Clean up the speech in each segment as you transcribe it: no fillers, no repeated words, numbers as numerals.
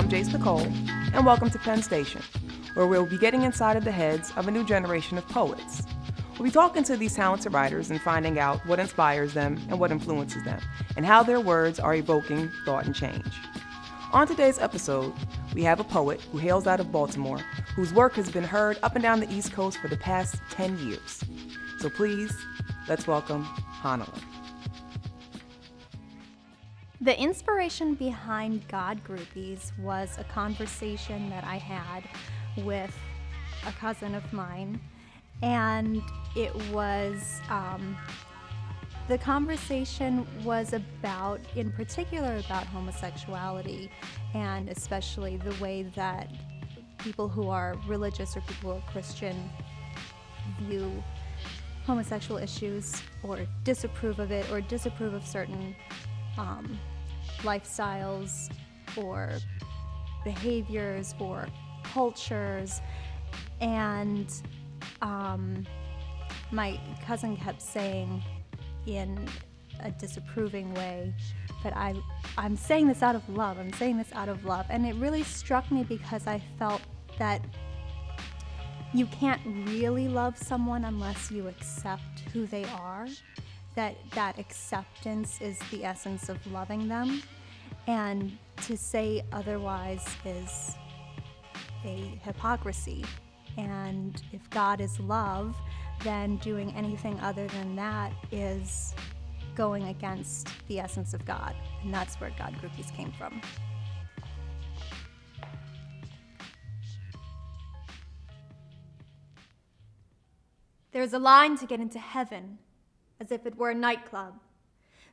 I'm Jace Nicole, and welcome to Penn Station, where we'll be getting inside of the heads of a new generation of poets. We'll be talking to these talented writers and finding out what inspires them and what influences them, and how their words are evoking thought and change. On today's episode, we have a poet who hails out of Baltimore, whose work has been heard up and down the East Coast for the past 10 years. So please, let's welcome HanaLyn. The inspiration behind God Groupies was a conversation that I had with a cousin of mine, and it was, the conversation was about, in particular, about homosexuality, and especially the way that people who are religious or people who are Christian view homosexual issues or disapprove of it or disapprove of certain lifestyles or behaviors or cultures. And my cousin kept saying in a disapproving way, but I'm saying this out of love, I'm saying this out of love. And it really struck me because I felt that you can't really love someone unless you accept who they are, that acceptance is the essence of loving them, and to say otherwise is a hypocrisy. And if God is love, then doing anything other than that is going against the essence of God, and that's where God Groupies came from. There's a line to get into heaven, as if it were a nightclub.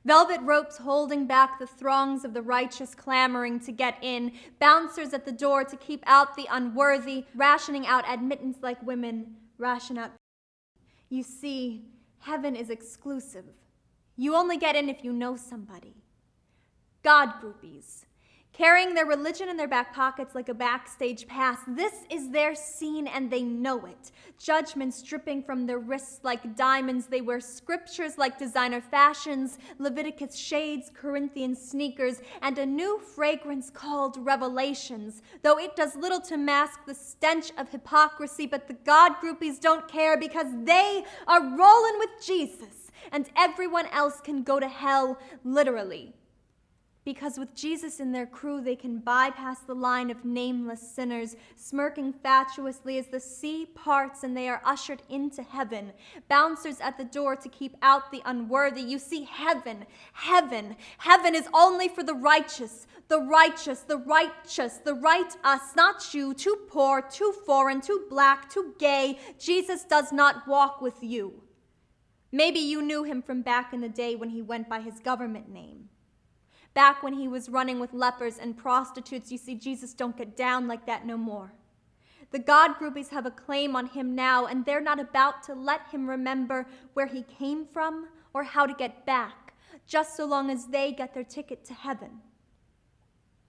Velvet ropes holding back the throngs of the righteous clamoring to get in, bouncers at the door to keep out the unworthy, rationing out admittance like women ration out. You see, heaven is exclusive. You only get in if you know somebody. God Groupies, carrying their religion in their back pockets like a backstage pass. This is their scene and they know it. Judgments dripping from their wrists like diamonds. They wear scriptures like designer fashions, Leviticus shades, Corinthian sneakers, and a new fragrance called Revelations, though it does little to mask the stench of hypocrisy. But the God Groupies don't care because they are rolling with Jesus, and everyone else can go to hell, literally. Because with Jesus in their crew, they can bypass the line of nameless sinners, smirking fatuously as the sea parts and they are ushered into heaven. Bouncers at the door to keep out the unworthy. You see, heaven is only for the righteous, the righteous, the righteous, the right us, not you, too poor, too foreign, too black, too gay. Jesus does not walk with you. Maybe you knew him from back in the day when he went by his government name. Back when he was running with lepers and prostitutes. You see, Jesus don't get down like that no more. The God Groupies have a claim on him now, and they're not about to let him remember where he came from or how to get back, just so long as they get their ticket to heaven.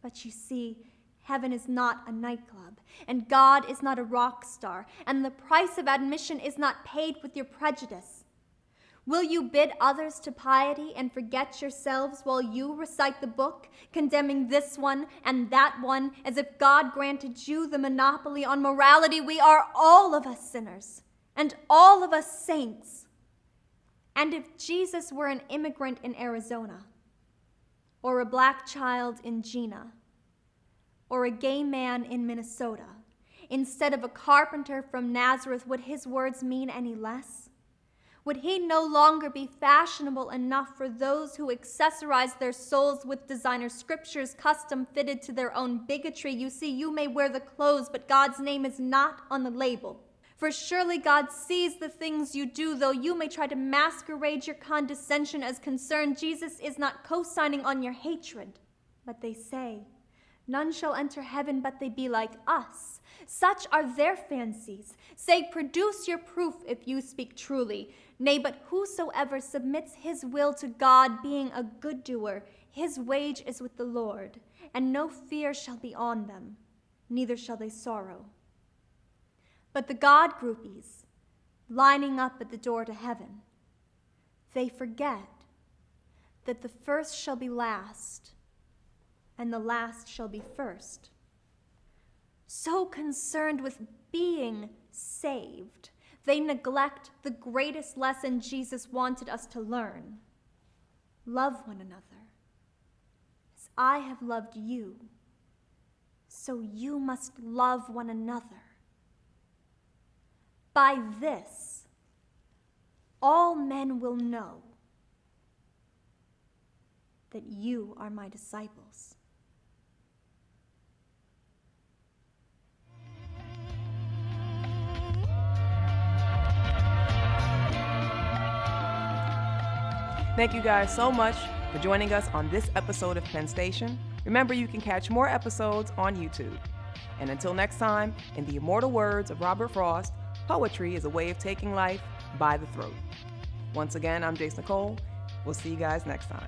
But you see, heaven is not a nightclub, and God is not a rock star, and the price of admission is not paid with your prejudice. Will you bid others to piety and forget yourselves while you recite the book, condemning this one and that one as if God granted you the monopoly on morality? We are all of us sinners and all of us saints. And if Jesus were an immigrant in Arizona, or a black child in Gina, or a gay man in Minnesota, instead of a carpenter from Nazareth, would his words mean any less? Would he no longer be fashionable enough for those who accessorize their souls with designer scriptures custom fitted to their own bigotry? You see, you may wear the clothes, but God's name is not on the label. For surely God sees the things you do, though you may try to masquerade your condescension as concern. Jesus is not co-signing on your hatred. But they say, none shall enter heaven but they be like us. Such are their fancies. Say, produce your proof if you speak truly. Nay, but whosoever submits his will to God, being a good doer, his wage is with the Lord, and no fear shall be on them, neither shall they sorrow. But the God Groupies, lining up at the door to heaven, they forget that the first shall be last, and the last shall be first. so concerned with being saved, they neglect the greatest lesson Jesus wanted us to learn. Love one another. As I have loved you, so you must love one another. By this, all men will know that you are my disciples. Thank you guys so much for joining us on this episode of Penn Station. Remember, you can catch more episodes on YouTube. And until next time, in the immortal words of Robert Frost, poetry is a way of taking life by the throat. Once again, I'm Jace Nicole. We'll see you guys next time.